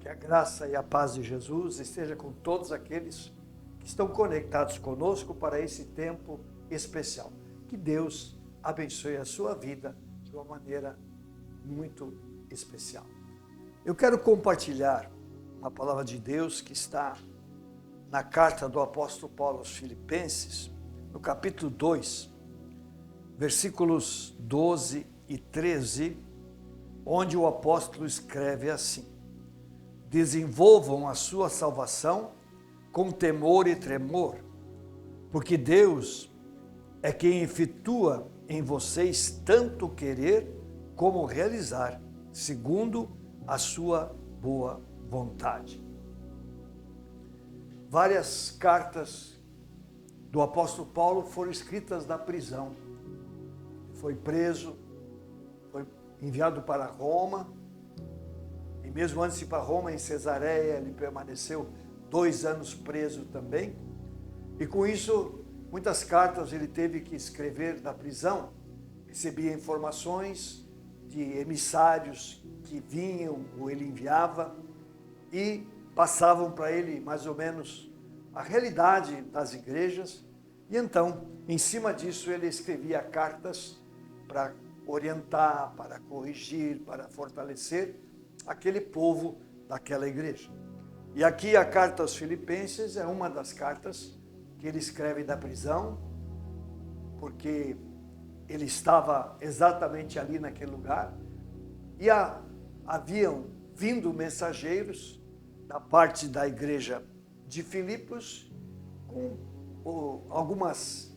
Que a graça e a paz de Jesus esteja com todos aqueles que estão conectados conosco para esse tempo especial. Que Deus abençoe a sua vida de uma maneira muito especial. Eu quero compartilhar a palavra de Deus que está na carta do apóstolo Paulo aos Filipenses, no capítulo 2, versículos 12 e 13, onde o apóstolo escreve assim: desenvolvam a sua salvação com temor e tremor, porque Deus é quem efetua em vocês tanto querer como realizar, segundo a sua boa vontade. Várias cartas do apóstolo Paulo foram escritas da prisão. Foi preso, foi enviado para Roma, e mesmo antes de ir para Roma, em Cesareia, ele permaneceu 2 anos preso também. E com isso, muitas cartas ele teve que escrever da prisão. Recebia informações de emissários que vinham ou ele enviava e passavam para ele mais ou menos a realidade das igrejas. E então, em cima disso, ele escrevia cartas para orientar, para corrigir, para fortalecer aquele povo daquela igreja. E aqui a carta aos Filipenses é uma das cartas que ele escreve da prisão, porque ele estava exatamente ali naquele lugar, e haviam vindo mensageiros da parte da igreja de Filipos com algumas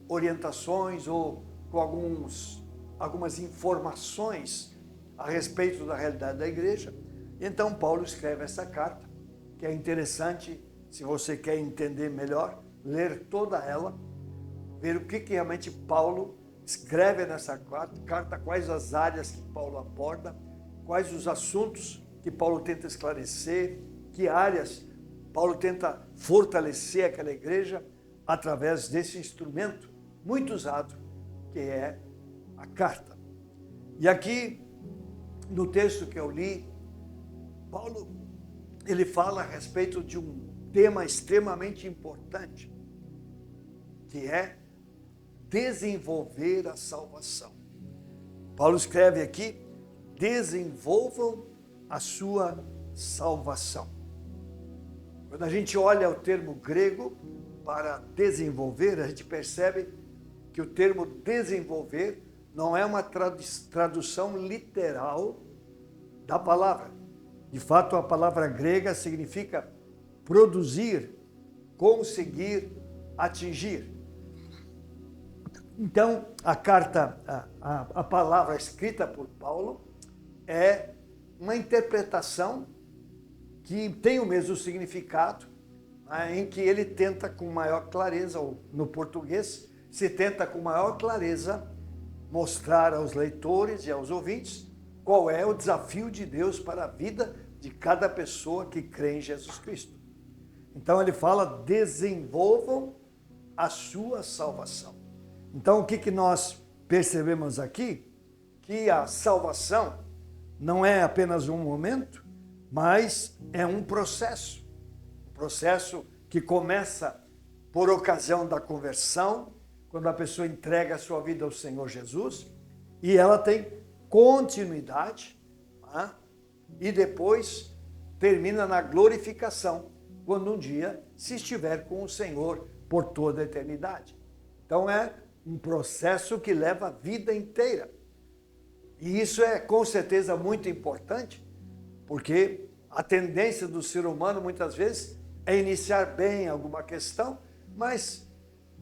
orientações ou com algumas informações a respeito da realidade da igreja. Então Paulo escreve essa carta, que é interessante, se você quer entender melhor, ler toda ela, ver o que realmente Paulo escreve nessa carta, quais as áreas que Paulo aborda, quais os assuntos que Paulo tenta esclarecer, que áreas Paulo tenta fortalecer aquela igreja através desse instrumento muito usado, que é a carta. E aqui, no texto que eu li, Paulo, ele fala a respeito de um tema extremamente importante, que é desenvolver a salvação. Paulo escreve aqui: desenvolvam a sua salvação. Quando a gente olha o termo grego para desenvolver, a gente percebe que o termo desenvolver não é uma tradução literal da palavra. De fato, a palavra grega significa produzir, conseguir, atingir. Então, a carta, a palavra escrita por Paulo é uma interpretação que tem o mesmo significado, em que ele tenta com maior clareza, ou no português, se tenta com maior clareza mostrar aos leitores e aos ouvintes qual é o desafio de Deus para a vida de cada pessoa que crê em Jesus Cristo. Então ele fala: desenvolvam a sua salvação. Então o que nós percebemos aqui? Que a salvação não é apenas um momento, mas é um processo que começa por ocasião da conversão, quando a pessoa entrega a sua vida ao Senhor Jesus, e ela tem continuidade, e depois termina na glorificação, quando um dia se estiver com o Senhor por toda a eternidade. Então é um processo que leva a vida inteira. E isso é com certeza muito importante, porque a tendência do ser humano muitas vezes é iniciar bem alguma questão, mas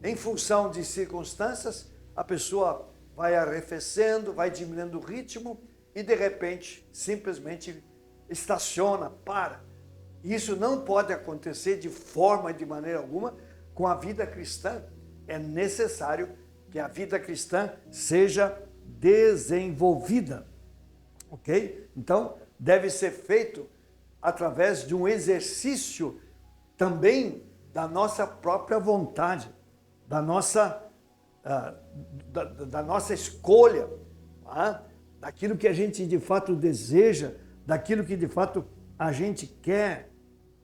em função de circunstâncias, a pessoa vai arrefecendo, vai diminuindo o ritmo e de repente simplesmente estaciona, para. Isso não pode acontecer de forma e de maneira alguma com a vida cristã. É necessário que a vida cristã seja desenvolvida, ok? Então, deve ser feito através de um exercício também da nossa própria vontade, da nossa escolha, daquilo que a gente de fato deseja, daquilo que de fato a gente quer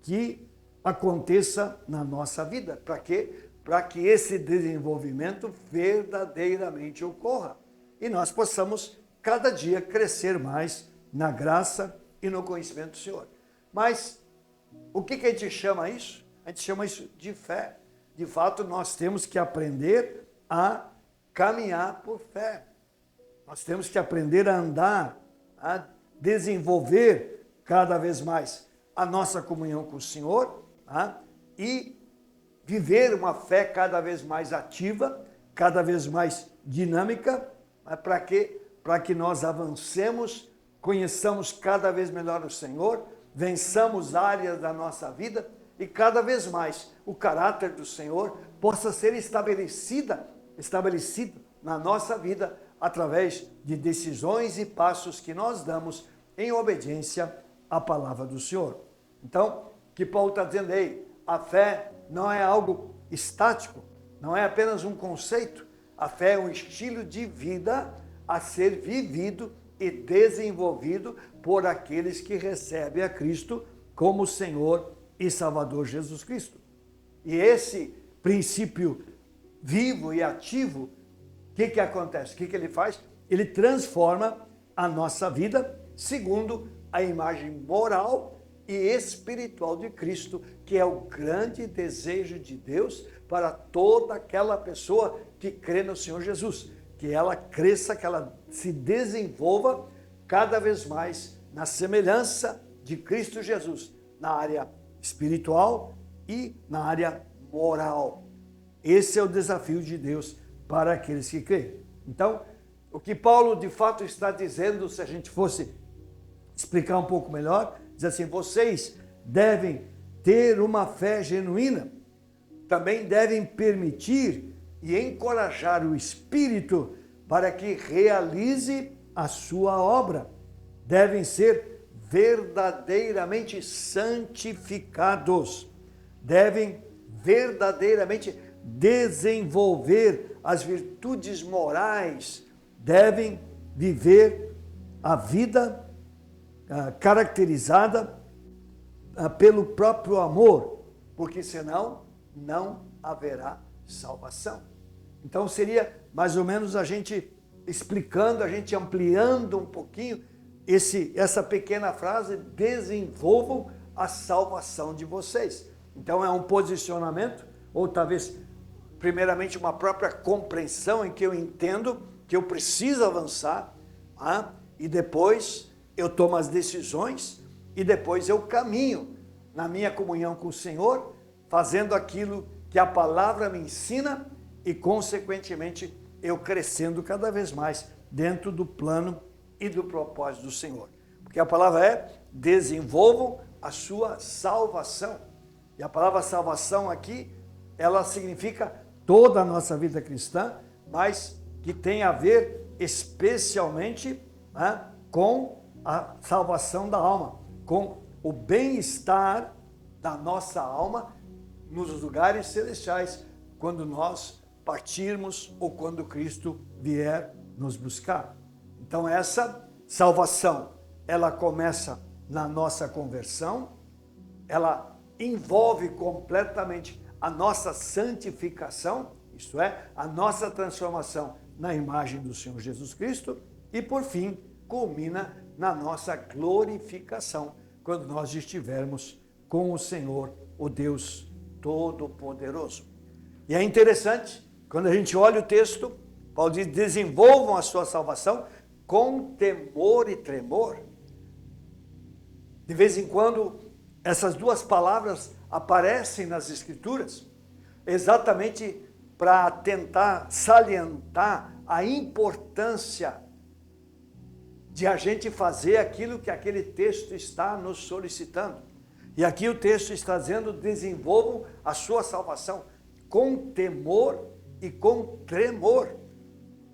que aconteça na nossa vida. Para quê? Para que esse desenvolvimento verdadeiramente ocorra. E nós possamos, cada dia, crescer mais na graça e no conhecimento do Senhor. Mas o que a gente chama isso? A gente chama isso de fé. De fato, nós temos que aprender a caminhar por fé. Nós temos que aprender a andar, a desenvolver cada vez mais a nossa comunhão com o Senhor, e viver uma fé cada vez mais ativa, cada vez mais dinâmica, para quê? Para que nós avancemos, conheçamos cada vez melhor o Senhor, vençamos áreas da nossa vida e cada vez mais o caráter do Senhor possa ser estabelecido na nossa vida através de decisões e passos que nós damos em obediência à palavra do Senhor. Então, o que Paulo está dizendo aí, a fé não é algo estático, não é apenas um conceito, a fé é um estilo de vida a ser vivido e desenvolvido por aqueles que recebem a Cristo como Senhor e Salvador Jesus Cristo. E esse princípio vivo e ativo, o que acontece? O que ele faz? Ele transforma a nossa vida segundo a imagem moral e espiritual de Cristo, que é o grande desejo de Deus para toda aquela pessoa que crê no Senhor Jesus. Que ela cresça, que ela se desenvolva cada vez mais na semelhança de Cristo Jesus, na área espiritual e na área moral. Esse é o desafio de Deus para aqueles que creem. Então, o que Paulo de fato está dizendo, se a gente fosse explicar um pouco melhor, diz assim: vocês devem ter uma fé genuína, também devem permitir e encorajar o Espírito para que realize a sua obra. Devem ser verdadeiramente santificados. Devem verdadeiramente desenvolver as virtudes morais. Devem viver a vida caracterizada pelo próprio amor, porque senão não haverá salvação. Então seria mais ou menos a gente explicando, a gente ampliando um pouquinho essa pequena frase: desenvolvam a salvação de vocês. Então é um posicionamento, ou talvez primeiramente uma própria compreensão em que eu entendo que eu preciso avançar, e depois eu tomo as decisões e depois eu caminho na minha comunhão com o Senhor, fazendo aquilo que a palavra me ensina e, consequentemente, eu crescendo cada vez mais dentro do plano e do propósito do Senhor. Porque a palavra é: desenvolvam a sua salvação. E a palavra salvação aqui, ela significa toda a nossa vida cristã, mas que tem a ver especialmente com a salvação da alma, com o bem-estar da nossa alma nos lugares celestiais, quando nós partirmos ou quando Cristo vier nos buscar. Então essa salvação, ela começa na nossa conversão, ela envolve completamente a nossa santificação, isto é, a nossa transformação na imagem do Senhor Jesus Cristo, e por fim culmina na nossa glorificação, quando nós estivermos com o Senhor, o Deus Todo-Poderoso. E é interessante, quando a gente olha o texto, Paulo diz: desenvolvam a sua salvação com temor e tremor. De vez em quando, essas duas palavras aparecem nas Escrituras, exatamente para tentar salientar a importância de a gente fazer aquilo que aquele texto está nos solicitando. E aqui o texto está dizendo: desenvolvam a sua salvação com temor e com tremor.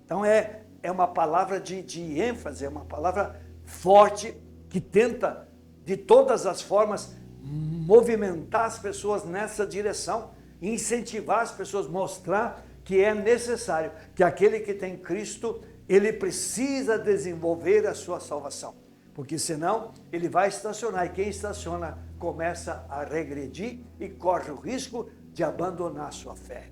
Então é uma palavra de ênfase, é uma palavra forte que tenta, de todas as formas, movimentar as pessoas nessa direção, incentivar as pessoas, mostrar que é necessário que aquele que tem Cristo, ele precisa desenvolver a sua salvação. porque senão ele vai estacionar, e quem estaciona começa a regredir e corre o risco de abandonar a sua fé.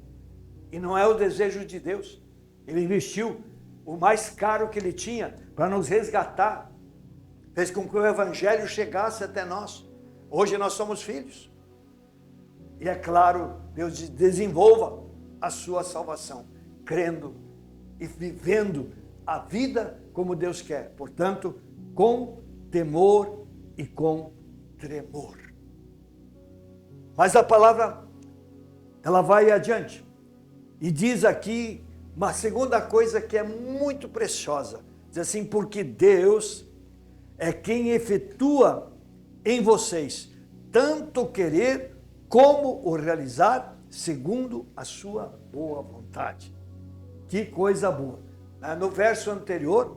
E não é o desejo de Deus. Ele investiu o mais caro que ele tinha para nos resgatar, fez com que o evangelho chegasse até nós. Hoje nós somos filhos. E é claro, Deus desenvolva a sua salvação, crendo e vivendo a vida como Deus quer. Portanto, com temor e com tremor. Mas a palavra, ela vai adiante e diz aqui uma segunda coisa que é muito preciosa. Diz assim, porque Deus é quem efetua em vocês tanto querer como o realizar segundo a sua boa vontade. Que coisa boa. No verso anterior,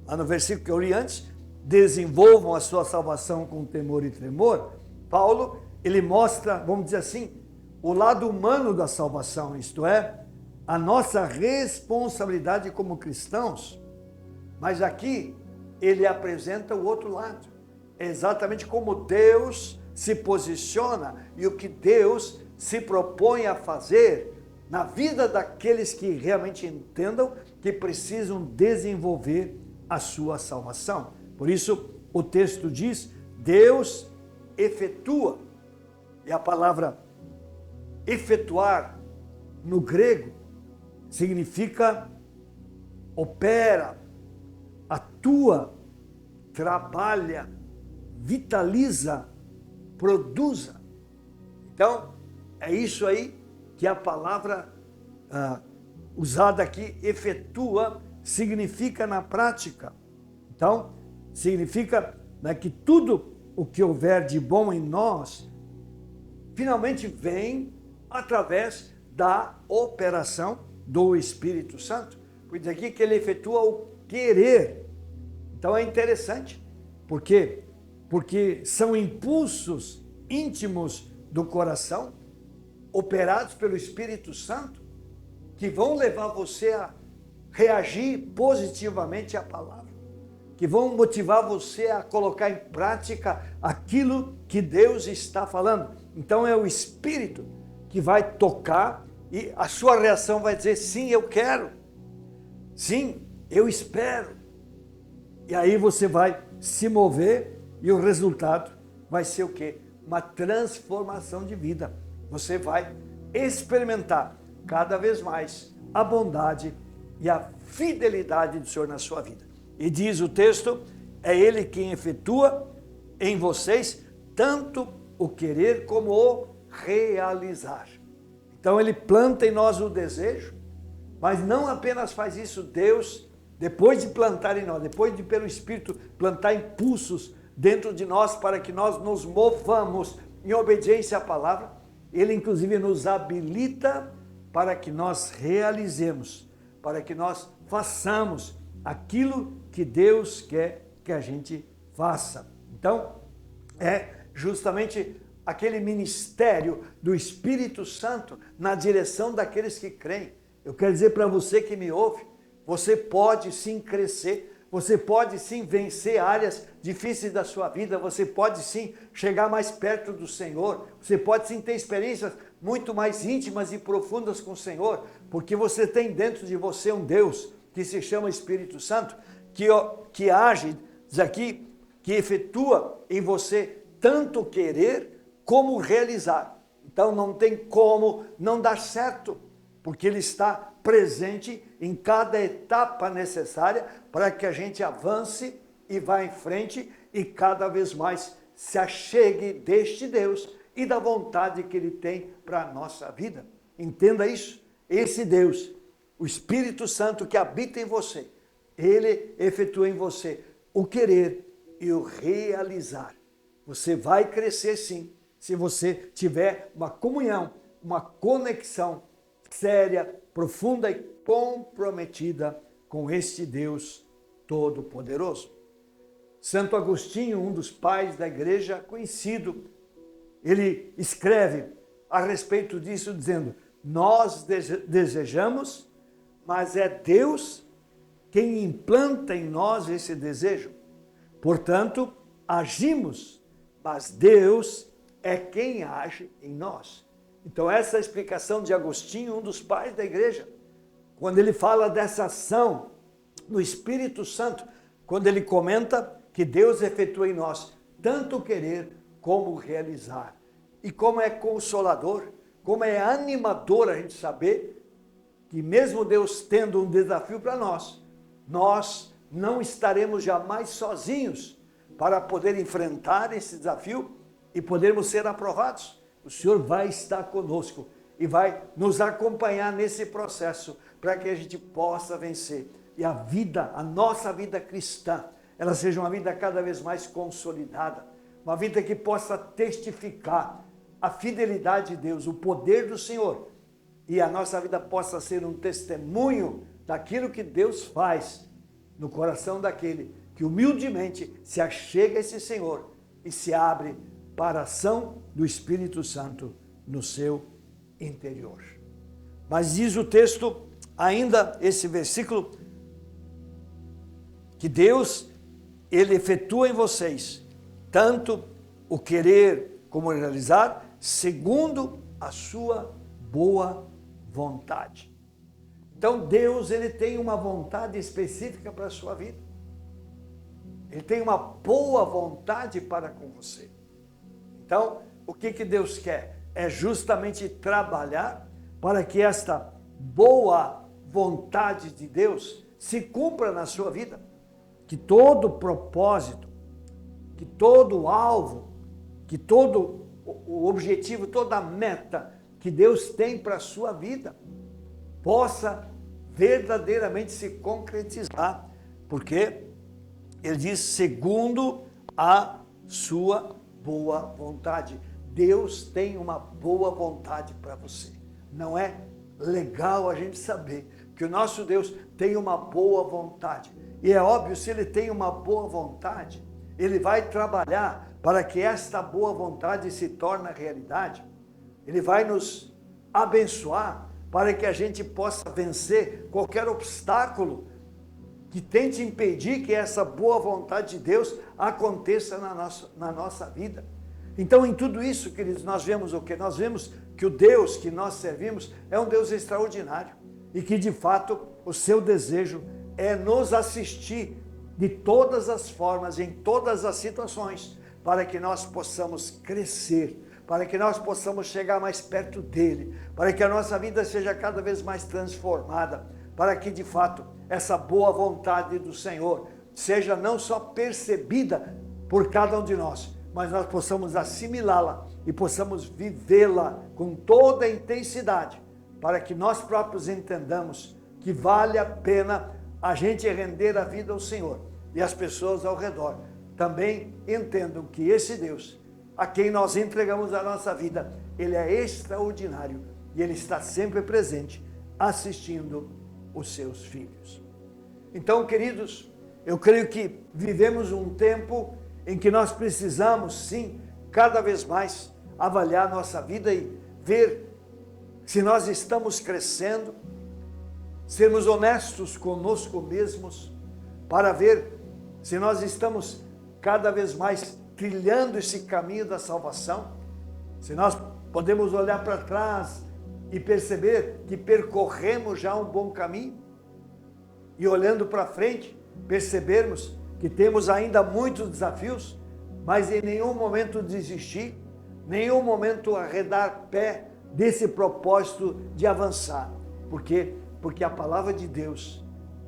lá no versículo que eu li antes, desenvolvam a sua salvação com temor e tremor. Paulo, ele mostra, vamos dizer assim, o lado humano da salvação, isto é, a nossa responsabilidade como cristãos. Mas aqui ele apresenta o outro lado, exatamente como Deus se posiciona e o que Deus se propõe a fazer na vida daqueles que realmente entendam que precisam desenvolver a sua salvação. Por isso o texto diz, Deus efetua, e a palavra efetuar no grego significa opera, atua, trabalha, vitaliza, produza. Então, é isso aí que a palavra usada aqui, efetua, significa na prática. Então, significa que tudo o que houver de bom em nós, finalmente vem através da operação do Espírito Santo. Por isso aqui que ele efetua o querer. Então é interessante. Por quê? Porque são impulsos íntimos do coração, operados pelo Espírito Santo, que vão levar você a reagir positivamente à palavra, que vão motivar você a colocar em prática aquilo que Deus está falando. Então é o Espírito que vai tocar e a sua reação vai dizer, sim, eu quero, sim, eu espero. E aí você vai se mover e o resultado vai ser o quê? Uma transformação de vida. Você vai experimentar cada vez mais a bondade e a fidelidade do Senhor na sua vida. E diz o texto, é Ele quem efetua em vocês tanto o querer como o realizar. Então Ele planta em nós o desejo, mas não apenas faz isso, Deus, depois de plantar em nós, depois de pelo Espírito plantar impulsos dentro de nós para que nós nos movamos em obediência à palavra, Ele inclusive nos habilita para que nós realizemos, para que nós façamos aquilo que Deus quer que a gente faça. Então, é justamente aquele ministério do Espírito Santo na direção daqueles que creem. Eu quero dizer para você que me ouve, você pode sim crescer, você pode sim vencer áreas difíceis da sua vida, você pode sim chegar mais perto do Senhor, você pode sim ter experiências muito mais íntimas e profundas com o Senhor, porque você tem dentro de você um Deus que se chama Espírito Santo, que age, diz aqui, que efetua em você tanto querer como realizar. Então não tem como não dar certo, porque Ele está presente em cada etapa necessária para que a gente avance e vá em frente e cada vez mais se achegue deste Deus e da vontade que Ele tem para a nossa vida. Entenda isso. Esse Deus, o Espírito Santo que habita em você, Ele efetua em você o querer e o realizar. Você vai crescer sim, se você tiver uma comunhão, uma conexão séria, profunda e comprometida com este Deus Todo-Poderoso. Santo Agostinho, um dos pais da igreja conhecido, ele escreve a respeito disso dizendo, nós desejamos, mas é Deus quem implanta em nós esse desejo. Portanto, agimos, mas Deus é quem age em nós. Então essa é a explicação de Agostinho, um dos pais da igreja, quando ele fala dessa ação no Espírito Santo, quando ele comenta que Deus efetua em nós tanto o querer como o realizar. E como é consolador, como é animador a gente saber que mesmo Deus tendo um desafio para nós, nós não estaremos jamais sozinhos para poder enfrentar esse desafio e podermos ser aprovados. O Senhor vai estar conosco e vai nos acompanhar nesse processo para que a gente possa vencer. E a nossa vida cristã, ela seja uma vida cada vez mais consolidada, uma vida que possa testificar a fidelidade de Deus, o poder do Senhor, e a nossa vida possa ser um testemunho daquilo que Deus faz no coração daquele que humildemente se achega a esse Senhor e se abre para a ação do Espírito Santo no seu interior. Mas diz o texto, ainda esse versículo, que Deus, Ele efetua em vocês tanto o querer como o realizar, segundo a sua boa vontade. Então Deus, Ele tem uma vontade específica para a sua vida. Ele tem uma boa vontade para com você. Então, o que Deus quer? É justamente trabalhar para que esta boa vontade de Deus se cumpra na sua vida. Que todo propósito, que todo alvo, que todo o objetivo, toda a meta que Deus tem para a sua vida possa verdadeiramente se concretizar. Porque Ele diz segundo a sua boa vontade. Deus tem uma boa vontade para você. Não é legal a gente saber que o nosso Deus tem uma boa vontade. E é óbvio, se Ele tem uma boa vontade, Ele vai trabalhar para que esta boa vontade se torne realidade. Ele vai nos abençoar para que a gente possa vencer qualquer obstáculo que tente impedir que essa boa vontade de Deus aconteça na nossa vida. Então, em tudo isso, queridos, nós vemos o quê? Nós vemos que o Deus que nós servimos é um Deus extraordinário e que, de fato, o seu desejo é nos assistir de todas as formas, em todas as situações, para que nós possamos crescer, para que nós possamos chegar mais perto dEle, para que a nossa vida seja cada vez mais transformada, para que, de fato, essa boa vontade do Senhor seja não só percebida por cada um de nós, mas nós possamos assimilá-la e possamos vivê-la com toda a intensidade, para que nós próprios entendamos que vale a pena a gente render a vida ao Senhor e as pessoas ao redor também entendam que esse Deus, a quem nós entregamos a nossa vida, Ele é extraordinário e Ele está sempre presente, assistindo os seus filhos. Então, queridos, eu creio que vivemos um tempo em que nós precisamos, sim, cada vez mais avaliar nossa vida e ver se nós estamos crescendo, sermos honestos conosco mesmos, para ver se nós estamos cada vez mais trilhando esse caminho da salvação, se nós podemos olhar para trás e perceber que percorremos já um bom caminho, e olhando para frente, percebermos que temos ainda muitos desafios, mas em nenhum momento desistir, nenhum momento arredar pé desse propósito de avançar. Por quê? Porque a palavra de Deus,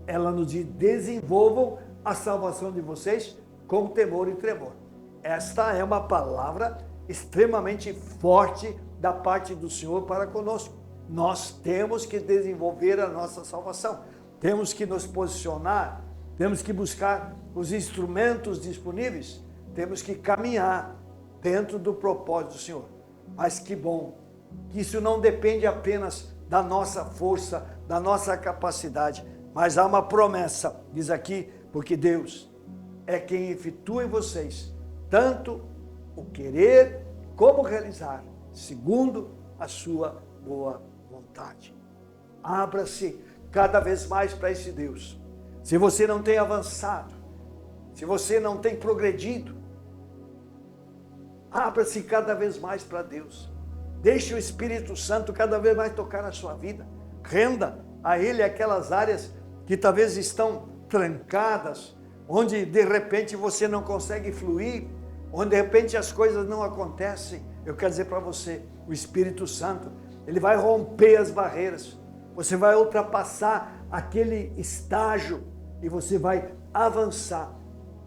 ela nos diz: desenvolvam a salvação de vocês com temor e tremor. Esta é uma palavra extremamente forte da parte do Senhor para conosco. Nós temos que desenvolver a nossa salvação, temos que nos posicionar, temos que buscar os instrumentos disponíveis, temos que caminhar dentro do propósito do Senhor. Mas que bom que isso não depende apenas da nossa força, da nossa capacidade, mas há uma promessa, diz aqui, porque Deus é quem efetua em vocês tanto o querer como o realizar, segundo a sua boa vontade. Abra-se cada vez mais para esse Deus. Se você não tem avançado, se você não tem progredido, abra-se cada vez mais para Deus. Deixe o Espírito Santo cada vez mais tocar na sua vida. Renda a Ele aquelas áreas que talvez estão trancadas, onde de repente você não consegue fluir, onde de repente as coisas não acontecem. Eu quero dizer para você, o Espírito Santo, ele vai romper as barreiras. Você vai ultrapassar aquele estágio e você vai avançar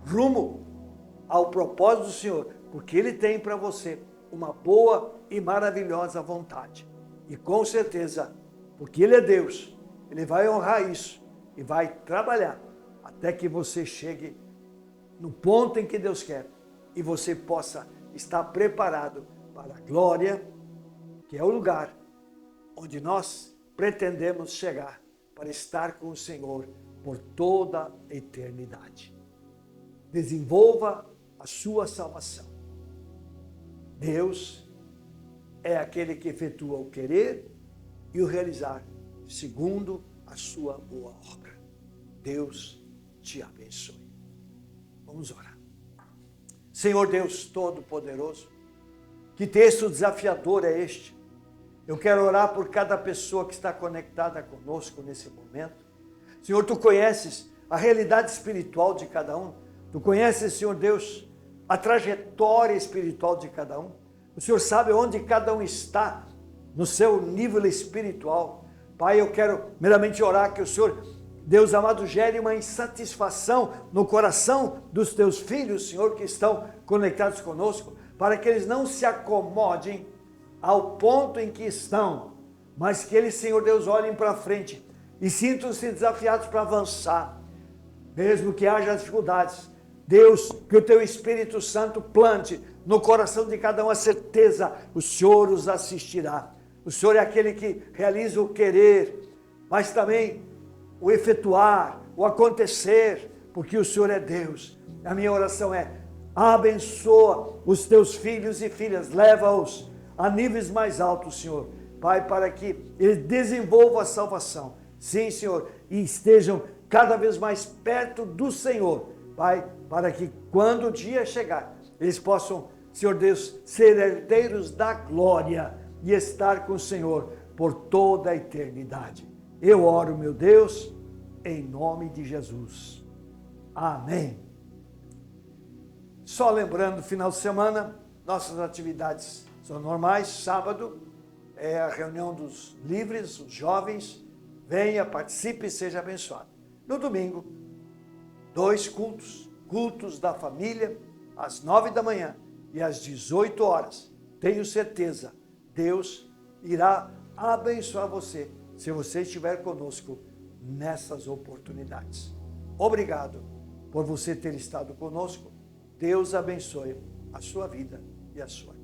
rumo ao propósito do Senhor, porque Ele tem para você uma boa e maravilhosa vontade. E com certeza, porque Ele é Deus, Ele vai honrar isso e vai trabalhar até que você chegue no ponto em que Deus quer e você possa estar preparado para a glória, que é o lugar onde nós pretendemos chegar para estar com o Senhor por toda a eternidade. Desenvolva a sua salvação. Deus é aquele que efetua o querer e o realizar segundo a sua boa obra. Deus te abençoe. Vamos orar. Senhor Deus Todo-Poderoso, que texto desafiador é este? Eu quero orar por cada pessoa que está conectada conosco nesse momento. Senhor, Tu conheces a realidade espiritual de cada um. Tu conheces, Senhor Deus, a trajetória espiritual de cada um. O Senhor sabe onde cada um está no seu nível espiritual. Pai, eu quero meramente orar que o Senhor, Deus amado, gere uma insatisfação no coração dos Teus filhos, Senhor, que estão conectados conosco, para que eles não se acomodem ao ponto em que estão, mas que eles, Senhor Deus, olhem para frente e sintam-se desafiados para avançar, mesmo que haja dificuldades. Deus, que o Teu Espírito Santo plante no coração de cada um a certeza, o Senhor os assistirá. O Senhor é aquele que realiza o querer, mas também o efetuar, o acontecer, porque o Senhor é Deus. A minha oração é: abençoa os Teus filhos e filhas, leva-os a níveis mais altos, Senhor. Pai, para que eles desenvolvam a salvação. Sim, Senhor, e estejam cada vez mais perto do Senhor. Pai, para que quando o dia chegar, eles possam, Senhor Deus, ser herdeiros da glória e estar com o Senhor por toda a eternidade. Eu oro, meu Deus, em nome de Jesus. Amém. Só lembrando, final de semana, nossas atividades são normais. Sábado é a reunião dos livres, os jovens. Venha, participe e seja abençoado. No domingo, 2 cultos. Cultos da família, às 9 da manhã e às 18 horas. Tenho certeza, Deus irá abençoar você, se você estiver conosco nessas oportunidades. Obrigado por você ter estado conosco. Deus abençoe a sua vida e a sua.